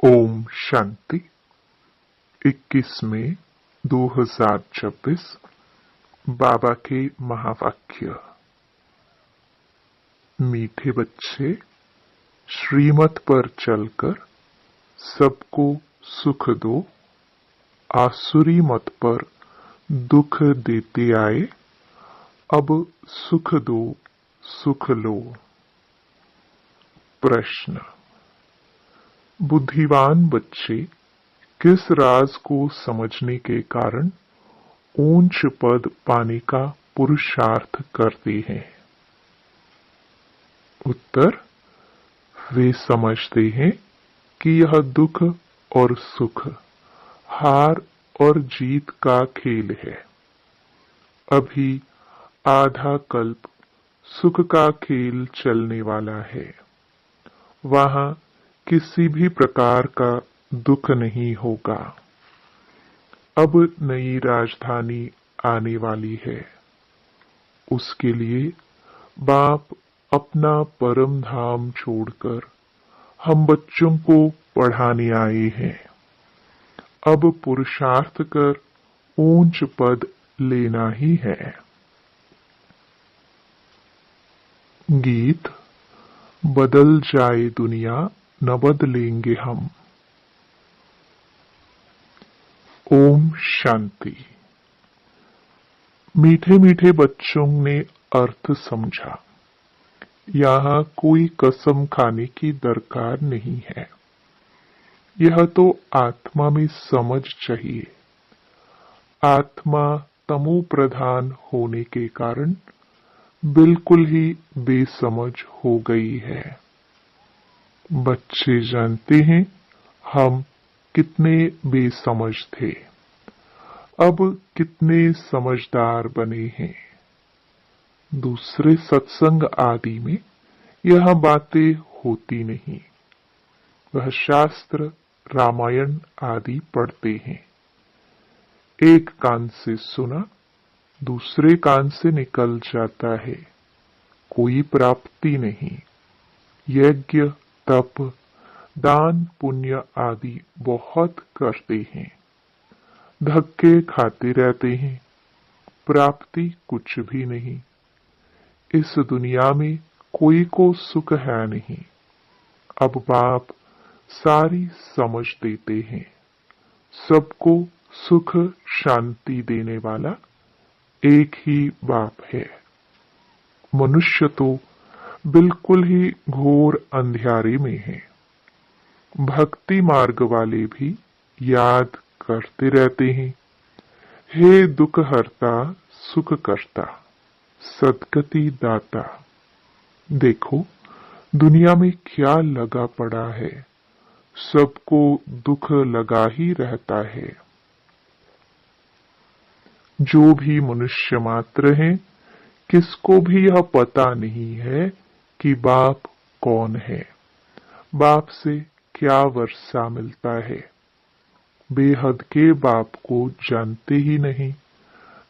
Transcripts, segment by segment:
ओम शांति। 21 मई 2026 बाबा के महावाक्य। मीठे बच्चे, श्रीमत पर चलकर सबको सुख दो। आसुरी मत पर दुख देते आए, अब सुख दो, सुख लो। प्रश्न: बुद्धिमान बच्चे किस राज को समझने के कारण ऊंच पद पाने का पुरुषार्थ करते हैं? उत्तर: वे समझते हैं कि यह दुख और सुख, हार और जीत का खेल है। अभी आधा कल्प सुख का खेल चलने वाला है। वहां किसी भी प्रकार का दुख नहीं होगा। अब नई राजधानी आने वाली है। उसके लिए बाप अपना परम धाम छोड़कर हम बच्चों को पढ़ाने आए हैं। अब पुरुषार्थ कर ऊंच पद लेना ही है। गीत: बदल जाए दुनिया न बदलेंगे हम। ओम शांति। मीठे मीठे बच्चों ने अर्थ समझा। यहाँ कोई कसम खाने की दरकार नहीं है। यह तो आत्मा में समझ चाहिए। आत्मा तमो प्रधान होने के कारण बिल्कुल ही बेसमझ हो गई है। बच्चे जानते हैं हम कितने बेसमझ थे, अब कितने समझदार बने हैं। दूसरे सत्संग आदि में यह बातें होती नहीं। वह शास्त्र, रामायण आदि पढ़ते हैं। एक कान से सुना, दूसरे कान से निकल जाता है। कोई प्राप्ति नहीं। यज्ञ, तप, दान, पुण्य आदि बहुत करते हैं। धक्के खाते रहते हैं। प्राप्ति कुछ भी नहीं। इस दुनिया में कोई को सुख है नहीं। अब बाप सारी समझ देते हैं। सबको सुख शांति देने वाला एक ही बाप है। मनुष्य तो बिल्कुल ही घोर अंधियारे में है। भक्ति मार्ग वाले भी याद करते रहते हैं, हे दुख हरता सुख करता, सद्गति दाता। देखो दुनिया में क्या लगा पड़ा है। सबको दुख लगा ही रहता है। जो भी मनुष्य मात्र हैं, किसको भी यह पता नहीं है कि बाप कौन है, बाप से क्या वर्षा मिलता है। बेहद के बाप को जानते ही नहीं।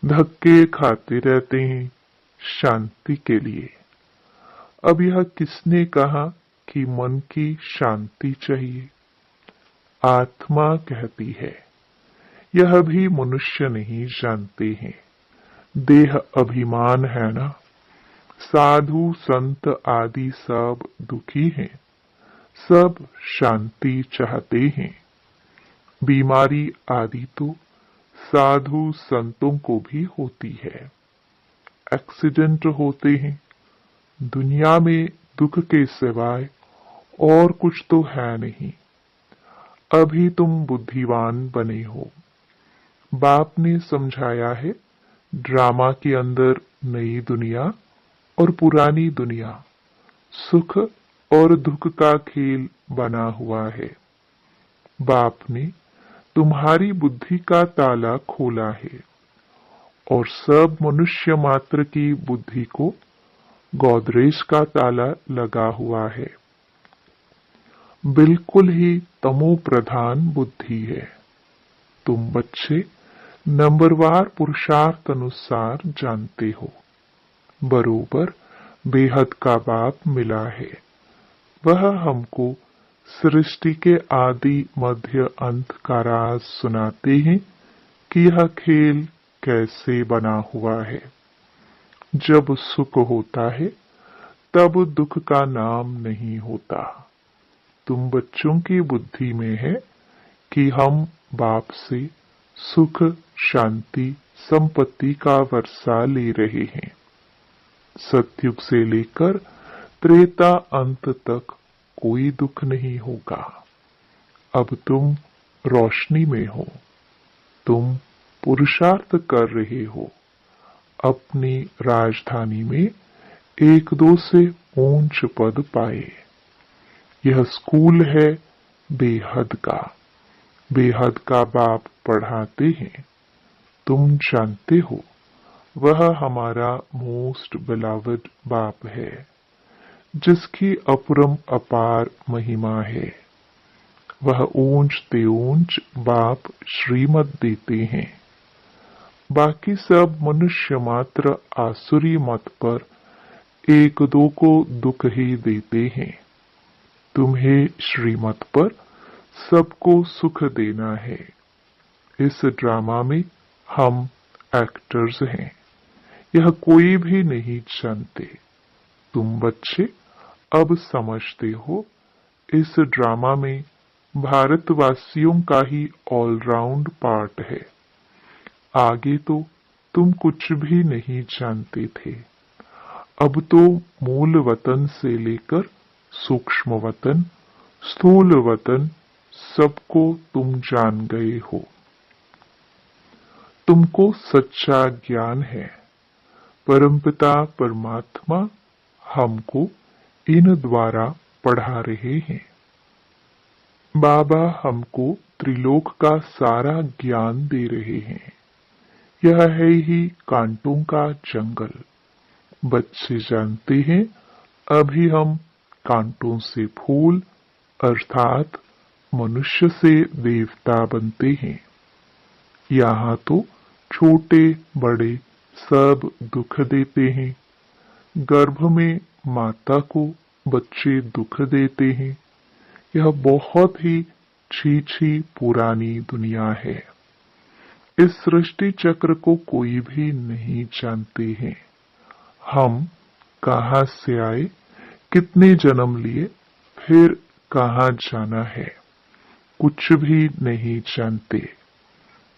धक्के खाते रहते हैं शांति के लिए। अब यह किसने कहा कि मन की शांति चाहिए? आत्मा कहती है। यह भी मनुष्य नहीं जानते हैं। देह अभिमान है ना। साधु संत आदि सब दुखी हैं। सब शांति चाहते हैं। बीमारी आदि तो साधु संतों को भी होती है। एक्सीडेंट होते हैं। दुनिया में दुख के सिवाय और कुछ तो है नहीं। अभी तुम बुद्धिमान बने हो। बाप ने समझाया है, ड्रामा के अंदर नई दुनिया और पुरानी दुनिया, सुख और दुख का खेल बना हुआ है। बाप ने तुम्हारी बुद्धि का ताला खोला है और सब मनुष्य मात्र की बुद्धि को गोदरेज का ताला लगा हुआ है। बिल्कुल ही तमो प्रधान बुद्धि है। तुम बच्चे नंबरवार पुरुषार्थ अनुसार जानते हो। बरोबर बेहद का बाप मिला है। वह हमको सृष्टि के आदि मध्य अंत का राज सुनाते हैं कि यह खेल कैसे बना हुआ है। जब सुख होता है तब दुख का नाम नहीं होता। तुम बच्चों की बुद्धि में है कि हम बाप से सुख, शांति, संपत्ति का वर्षा ले रहे हैं। सतयुग से लेकर त्रेता अंत तक कोई दुख नहीं होगा। अब तुम रोशनी में हो, तुम पुरुषार्थ कर रहे हो अपनी राजधानी में एक दो से ऊंच पद पाए। यह स्कूल है बेहद का। बेहद का बाप पढ़ाते हैं। तुम जानते हो वह हमारा मोस्ट बिलवड बाप है, जिसकी अपरम अपार महिमा है। वह ऊंच ते ऊंच बाप श्रीमत देते हैं। बाकी सब मनुष्य मात्र आसुरी मत पर एक दो को दुख ही देते हैं। तुम्हें श्रीमत पर सबको सुख देना है। इस ड्रामा में हम एक्टर्स हैं। यह कोई भी नहीं जानते। तुम बच्चे अब समझते हो इस ड्रामा में भारतवासियों का ही ऑलराउंड पार्ट है। आगे तो तुम कुछ भी नहीं जानते थे। अब तो मूल वतन से लेकर सूक्ष्म वतन, स्थूल वतन सबको तुम जान गए हो। तुमको सच्चा ज्ञान है। परमपिता परमात्मा हमको इन द्वारा पढ़ा रहे हैं। बाबा हमको त्रिलोक का सारा ज्ञान दे रहे हैं। यह है ही कांटों का जंगल। बच्चे जानते हैं अभी हम कांटों से फूल अर्थात मनुष्य से देवता बनते हैं। यहाँ तो छोटे बड़े सब दुख देते हैं। गर्भ में माता को बच्चे दुख देते हैं। यह बहुत ही छी पुरानी दुनिया है। इस सृष्टि चक्र को कोई भी नहीं जानते हैं। हम कहाँ से आए, कितने जन्म लिए, फिर कहाँ जाना है, कुछ भी नहीं जानते।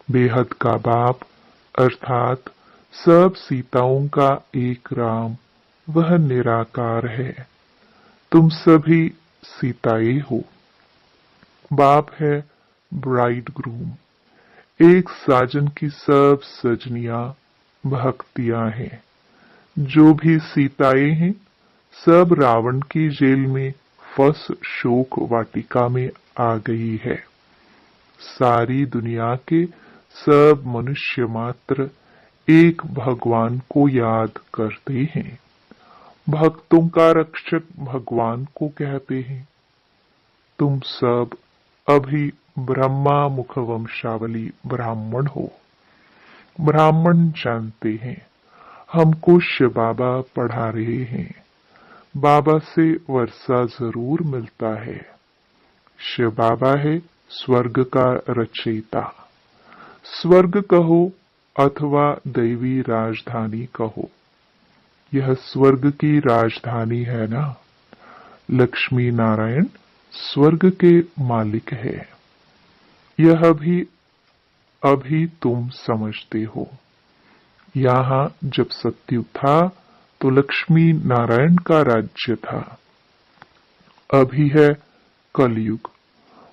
बेहद का बाप अर्थात सब सीताओं का एक राम वह निराकार है। तुम सभी सीताएं हो। बाप है ब्राइड ग्रूम। एक साजन की सब सजनियां भक्तियां हैं। जो भी सीताएं हैं सब रावण की जेल में फंस शोक वाटिका में आ गई है। सारी दुनिया के सब मनुष्य मात्र एक भगवान को याद करते हैं। भक्तों का रक्षक भगवान को कहते हैं। तुम सब अभी ब्रह्मा मुख वंशावली ब्राह्मण हो। ब्राह्मण जानते हैं हमको शिव बाबा पढ़ा रहे हैं। बाबा से वर्षा जरूर मिलता है। शिव बाबा है स्वर्ग का रचयिता। स्वर्ग कहो अथवा दैवी राजधानी कहो, यह स्वर्ग की राजधानी है ना। लक्ष्मी नारायण स्वर्ग के मालिक है। यह भी अभी तुम समझते हो। यहाँ जब सत्युग था तो लक्ष्मी नारायण का राज्य था। अभी है कलयुग।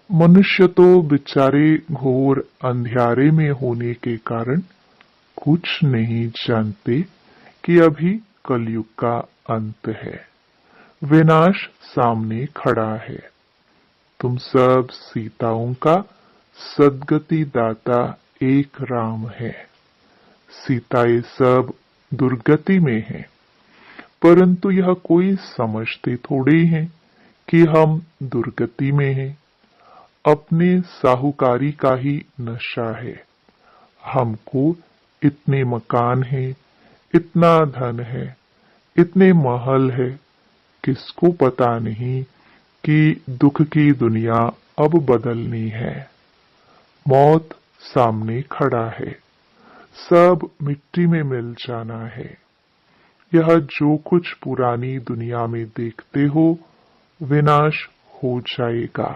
मनुष्य तो बेचारे घोर अंधियारे में होने के कारण कुछ नहीं जानते कि अभी कलयुग का अंत है। विनाश सामने खड़ा है। तुम सब सीताओं का सद्गति दाता एक राम है। सीताएं सब दुर्गति में हैं, परंतु यह कोई समझते थोड़े हैं कि हम दुर्गति में हैं। अपने साहूकारी का ही नशा है। हमको इतने मकान हैं, इतना धन है, इतने महल है, किसको पता नहीं कि दुख की दुनिया अब बदलनी है। मौत सामने खड़ा है, सब मिट्टी में मिल जाना है। यह जो कुछ पुरानी दुनिया में देखते हो विनाश हो जाएगा।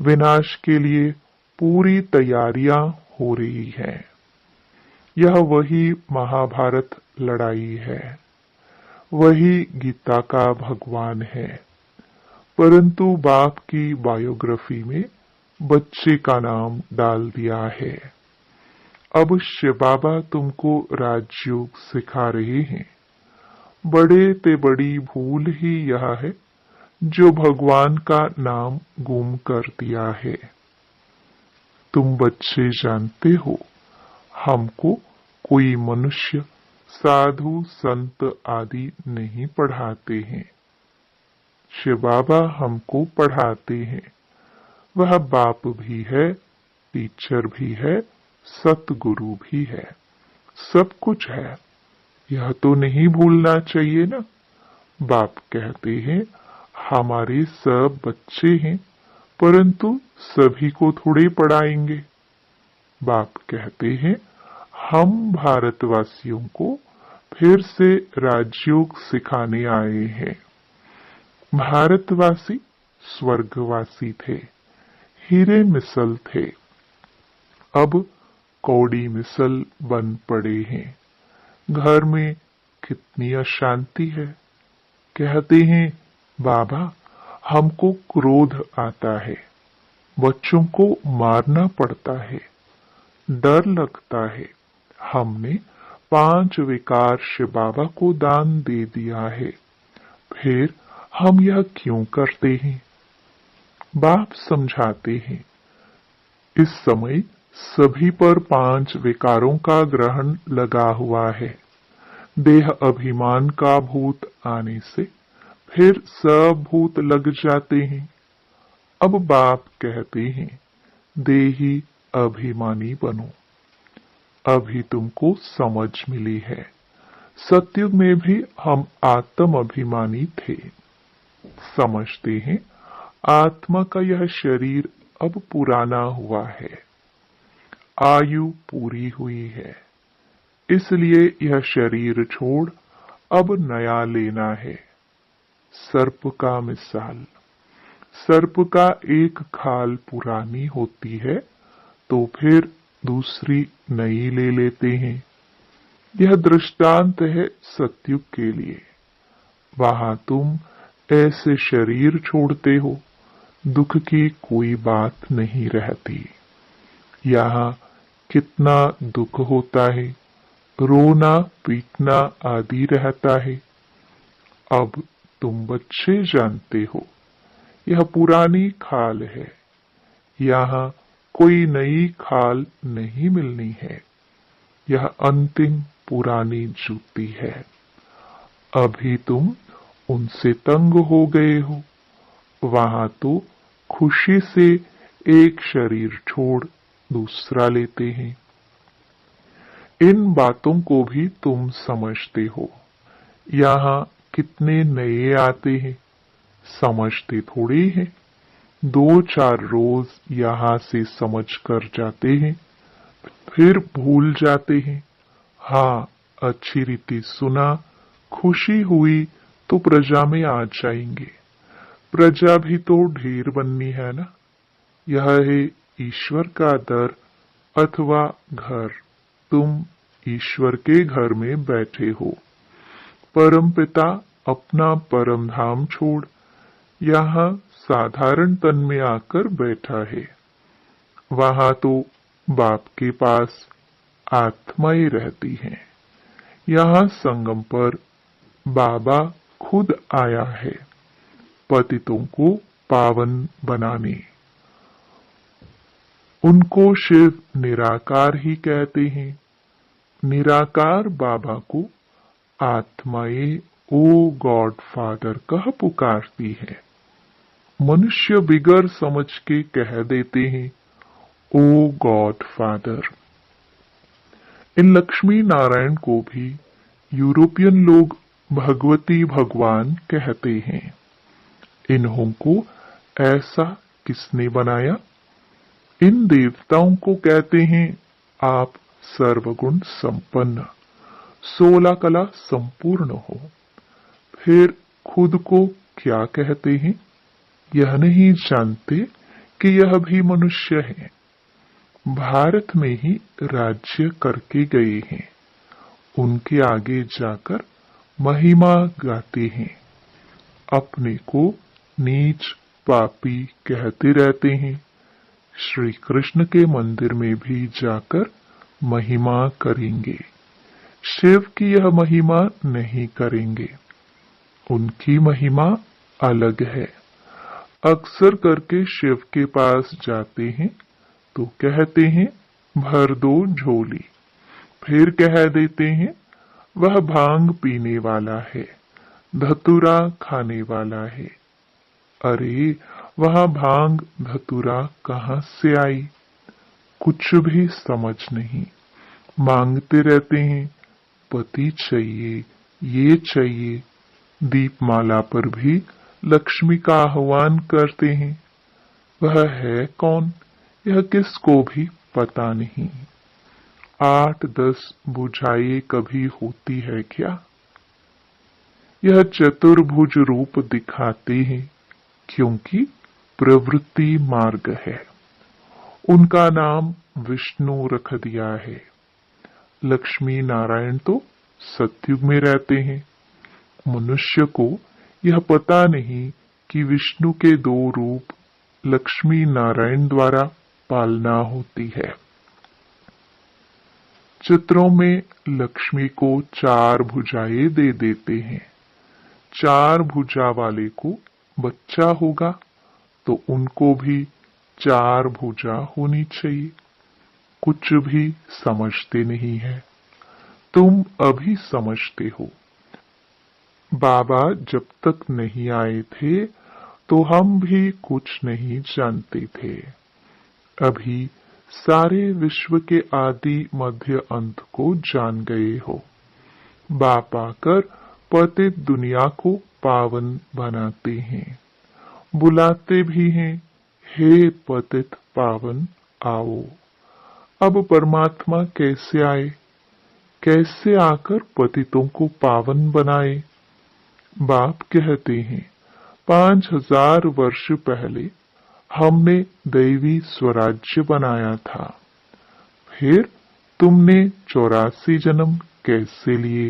विनाश के लिए पूरी तैयारियां हो रही हैं। यह वही महाभारत लड़ाई है, वही गीता का भगवान है, परंतु बाप की बायोग्राफी में बच्चे का नाम डाल दिया है। अब शिव बाबा तुमको राजयोग सिखा रहे हैं। बड़े ते बड़ी भूल ही यह है जो भगवान का नाम गुम कर दिया है। तुम बच्चे जानते हो, हमको कोई मनुष्य साधु संत आदि नहीं पढ़ाते हैं। शिव बाबा हमको पढ़ाते हैं। वह बाप भी है, टीचर भी है, सतगुरु भी है, सब कुछ है। यह तो नहीं भूलना चाहिए ना। बाप कहते हैं हमारे सब बच्चे हैं, परंतु सभी को थोड़े पढ़ाएंगे। बाप कहते हैं हम भारतवासियों को फिर से राजयोग सिखाने आए हैं। भारतवासी स्वर्गवासी थे, हीरे मिसल थे, अब कौड़ी मिसल बन पड़े हैं। घर में कितनी अशांति है। कहते हैं बाबा हमको क्रोध आता है, बच्चों को मारना पड़ता है, डर लगता है। हमने 5 विकार शिव बाबा को दान दे दिया है, फिर हम यह क्यों करते हैं? बाप समझाते हैं इस समय सभी पर 5 विकारों का ग्रहण लगा हुआ है। देह अभिमान का भूत आने से फिर सब भूत लग जाते हैं। अब बाप कहते हैं देही अभिमानी बनो। अभी तुमको समझ मिली है। सतयुग में भी हम आत्म अभिमानी थे। समझते हैं आत्मा का यह शरीर अब पुराना हुआ है, आयु पूरी हुई है, इसलिए यह शरीर छोड़ अब नया लेना है। सर्प का मिसाल, सर्प का एक खाल पुरानी होती है तो फिर दूसरी नई ले लेते हैं। यह दृष्टांत है सतयुग के लिए। वहां तुम ऐसे शरीर छोड़ते हो, दुख की कोई बात नहीं रहती। यहाँ कितना दुख होता है, रोना पीटना आदि रहता है। अब तुम बच्चे जानते हो यह पुरानी खाल है, यहाँ कोई नई खाल नहीं मिलनी है। यह अंतिम पुरानी जूती है। अभी तुम उनसे तंग हो गए हो। वहां तो खुशी से एक शरीर छोड़ दूसरा लेते हैं। इन बातों को भी तुम समझते हो। यहाँ कितने नए आते हैं, समझते थोड़ी हैं। 2-4 रोज यहाँ से समझ कर जाते हैं, फिर भूल जाते हैं। हाँ, अच्छी रीति सुना, खुशी हुई तो प्रजा में आ जाएंगे। प्रजा भी तो ढेर बननी है ना। यह है ईश्वर का दर अथवा घर। तुम ईश्वर के घर में बैठे हो। परम पिता अपना परम धाम छोड़ यहाँ साधारण तन में आकर बैठा है। वहां तो बाप के पास आत्माएं रहती हैं। यहाँ संगम पर बाबा खुद आया है पतितों को पावन बनाने। उनको शिव निराकार ही कहते हैं। निराकार बाबा को आत्माएं ओ गॉड फादर कह पुकारती है। मनुष्य बिगर समझ के कह देते हैं ओ गॉड फादर। इन लक्ष्मी नारायण को भी यूरोपियन लोग भगवती भगवान कहते हैं। इन्हों को ऐसा किसने बनाया? इन देवताओं को कहते हैं आप सर्वगुण संपन्न, 16 कला संपूर्ण हो। फिर खुद को क्या कहते हैं? यह नहीं जानते कि यह भी मनुष्य हैं। भारत में ही राज्य करके गए हैं। उनके आगे जाकर महिमा गाते हैं। अपने को नीच पापी कहते रहते हैं। श्री कृष्ण के मंदिर में भी जाकर महिमा करेंगे। शिव की यह महिमा नहीं करेंगे। उनकी महिमा अलग है। अक्सर करके शिव के पास जाते हैं तो कहते हैं भर दो झोली। फिर कह देते हैं वह भांग पीने वाला है, धतूरा खाने वाला है। अरे वहां भांग धतूरा कहां से आई? कुछ भी समझ नहीं। मांगते रहते हैं पति चाहिए, ये चाहिए। दीपमाला पर भी लक्ष्मी का आह्वान करते हैं। वह है कौन, यह किसको भी पता नहीं। 8-10 बुझाइए कभी होती है क्या? यह चतुर्भुज रूप दिखाते हैं क्योंकि प्रवृत्ति मार्ग है। उनका नाम विष्णु रख दिया है। लक्ष्मी नारायण तो सतयुग में रहते हैं। मनुष्य को यह पता नहीं कि विष्णु के 2 रूप लक्ष्मी नारायण द्वारा पालना होती है। चित्रों में लक्ष्मी को 4 भुजाएं दे देते हैं। 4 भुजा वाले को बच्चा होगा तो उनको भी 4 भुजा होनी चाहिए। कुछ भी समझते नहीं है। तुम अभी समझते हो। बाबा जब तक नहीं आए थे तो हम भी कुछ नहीं जानते थे। अभी सारे विश्व के आदि मध्य अंत को जान गए हो। बाप आकर पतित दुनिया को पावन बनाते हैं। बुलाते भी हैं, हे पतित पावन आओ। अब परमात्मा कैसे आए? कैसे आकर पतितों को पावन बनाए? बाप कहते हैं 5000 वर्ष पहले हमने दैवी स्वराज्य बनाया था। फिर तुमने 84 जन्म कैसे लिए?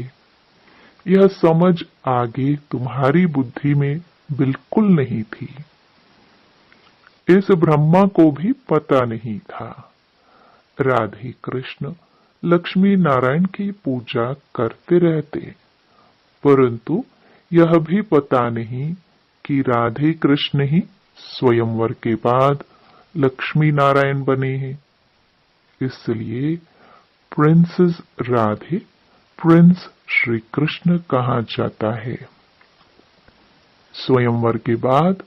यह समझ आगे तुम्हारी बुद्धि में बिल्कुल नहीं थी। इस ब्रह्मा को भी पता नहीं था। राधे कृष्ण लक्ष्मी नारायण की पूजा करते रहते, परंतु यह भी पता नहीं कि राधे कृष्ण ही स्वयंवर के बाद लक्ष्मी नारायण बने हैं। इसलिए प्रिंसेस राधे प्रिंस श्री कृष्ण कहा जाता है। स्वयंवर के बाद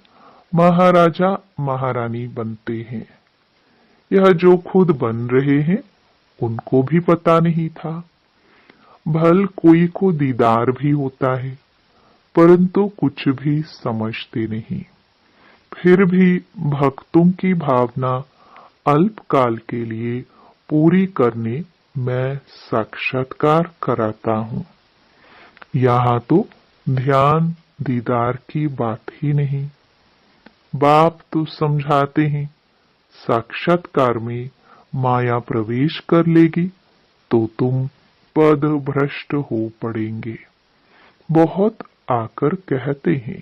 महाराजा महारानी बनते हैं। यह जो खुद बन रहे हैं उनको भी पता नहीं था। भल कोई को दीदार भी होता है, परंतु कुछ भी समझते नहीं। फिर भी भक्तों की भावना अल्पकाल के लिए पूरी करने मैं साक्षात्कार कराता हूँ। यहाँ तो ध्यान दीदार की बात ही नहीं। बाप तो समझाते हैं साक्षात्कार में माया प्रवेश कर लेगी तो तुम पद भ्रष्ट हो पड़ेंगे। बहुत आकर कहते हैं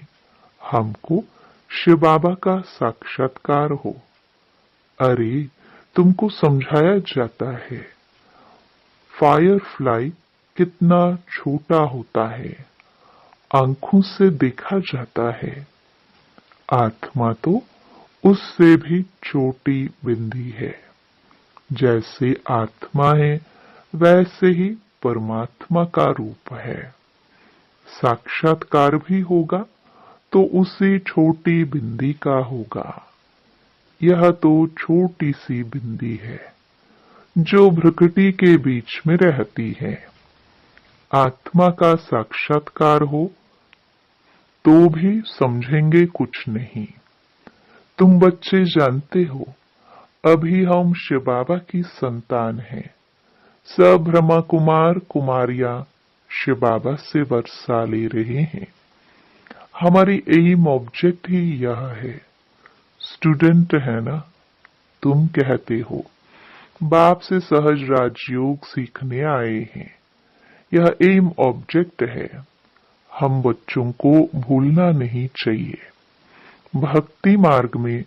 हमको शिव बाबा का साक्षात्कार हो। अरे तुमको समझाया जाता है फायरफ्लाई कितना छोटा होता है, आंखों से देखा जाता है। आत्मा तो उससे भी छोटी बिंदी है। जैसे आत्मा है वैसे ही परमात्मा का रूप है। साक्षात्कार भी होगा तो उसी छोटी बिंदी का होगा। यह तो छोटी सी बिंदी है जो भ्रकुटी के बीच में रहती है। आत्मा का साक्षात्कार हो तो भी समझेंगे कुछ नहीं। तुम बच्चे जानते हो, अभी हम शिव बाबा की संतान हैं। सब ब्रह्मा कुमार कुमारियां शिव बाबा से वर्षा ले रहे हैं। हमारी एम ऑब्जेक्ट ही यह है। स्टूडेंट है ना, तुम कहते हो बाप से सहज राजयोग सीखने आए हैं। यह एम ऑब्जेक्ट है। हम बच्चों को भूलना नहीं चाहिए। भक्ति मार्ग में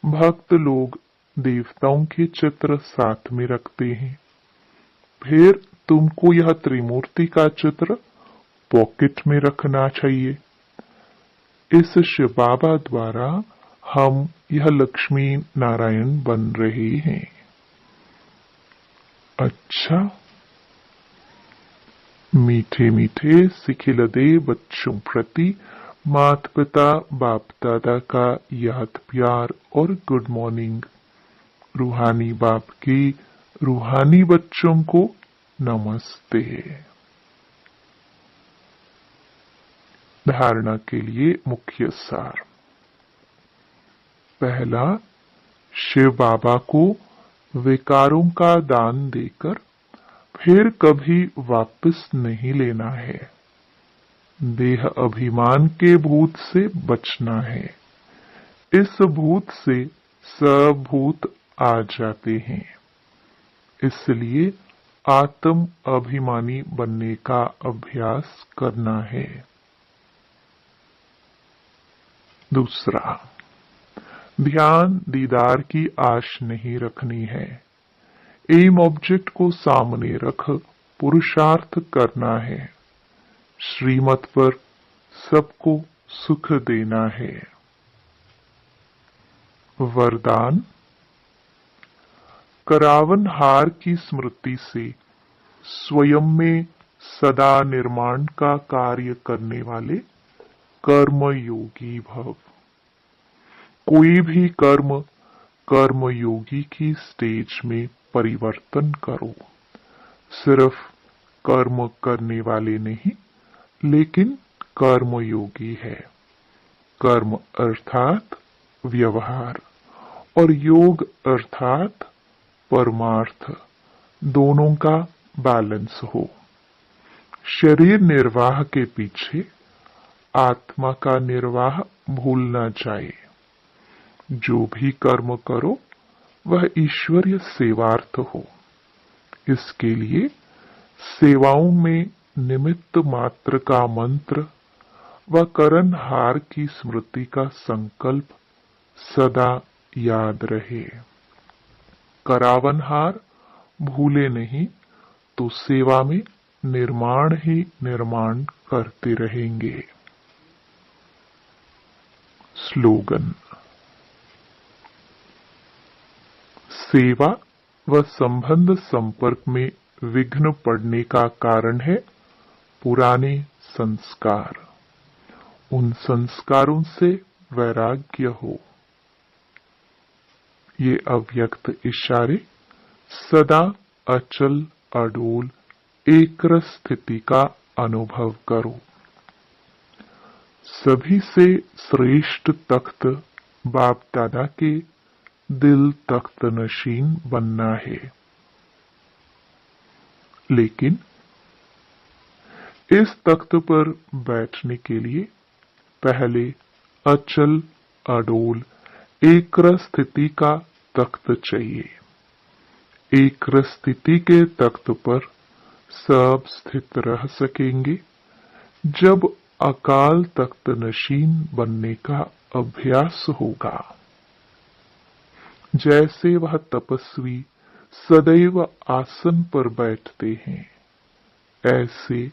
भक्त लोग देवताओं के चित्र साथ में रखते हैं। फिर तुमको यह त्रिमूर्ति का चित्र पॉकेट में रखना चाहिए। इस शिव बाबा द्वारा हम यह लक्ष्मी नारायण बन रहे हैं। अच्छा, मीठे मीठे सिखिलदे बच्चों प्रति माता पिता बाप दादा का याद प्यार और गुड मॉर्निंग। रूहानी बाप की रूहानी बच्चों को नमस्ते। धारणा के लिए मुख्य सार। पहला, शिव बाबा को विकारों का दान देकर फिर कभी वापस नहीं लेना है। देह अभिमान के भूत से बचना है। इस भूत से सब भूत आ जाते हैं। इसलिए आत्म अभिमानी बनने का अभ्यास करना है। दूसरा, ध्यान दीदार की आश नहीं रखनी है। एम ऑब्जेक्ट को सामने रख पुरुषार्थ करना है। श्रीमत पर सबको सुख देना है। वरदान, करावन हार की स्मृति से स्वयं में सदा निर्माण का कार्य करने वाले कर्मयोगी भव। कोई भी कर्म कर्मयोगी की स्टेज में परिवर्तन करो। सिर्फ कर्म करने वाले नहीं, लेकिन कर्मयोगी है। कर्म अर्थात व्यवहार और योग अर्थात परमार्थ, दोनों का बैलेंस हो। शरीर निर्वाह के पीछे आत्मा का निर्वाह भूलना चाहिए। जो भी कर्म करो वह ईश्वरीय सेवार्थ हो। इसके लिए सेवाओं में निमित्त मात्र का मंत्र व करणहार की स्मृति का संकल्प सदा याद रहे। करावनहार भूले नहीं तो सेवा में निर्माण ही निर्माण करते रहेंगे। स्लोगन, सेवा व संबंध संपर्क में विघ्न पड़ने का कारण है पुराने संस्कार। उन संस्कारों से वैराग्य हो। ये अव्यक्त इशारे सदा अचल अडोल एकरस स्थिति का अनुभव करो। सभी से श्रेष्ठ तख्त बाप दादा के दिल तख्त नशीन बनना है। लेकिन इस तख्त पर बैठने के लिए पहले अचल अडोल एकरस स्थिति का तख्त चाहिए। एकरस स्थिति के तख्त पर सब स्थित रह सकेंगे जब अकाल तख्त नशीन बनने का अभ्यास होगा। जैसे वह तपस्वी सदैव आसन पर बैठते हैं, ऐसे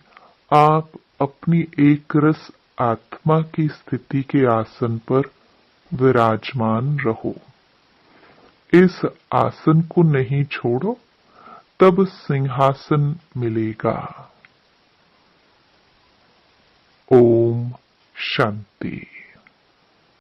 आप अपनी एकरस आत्मा की स्थिति के आसन पर विराजमान रहो। इस आसन को नहीं छोड़ो, तब सिंहासन मिलेगा। ओम शांति।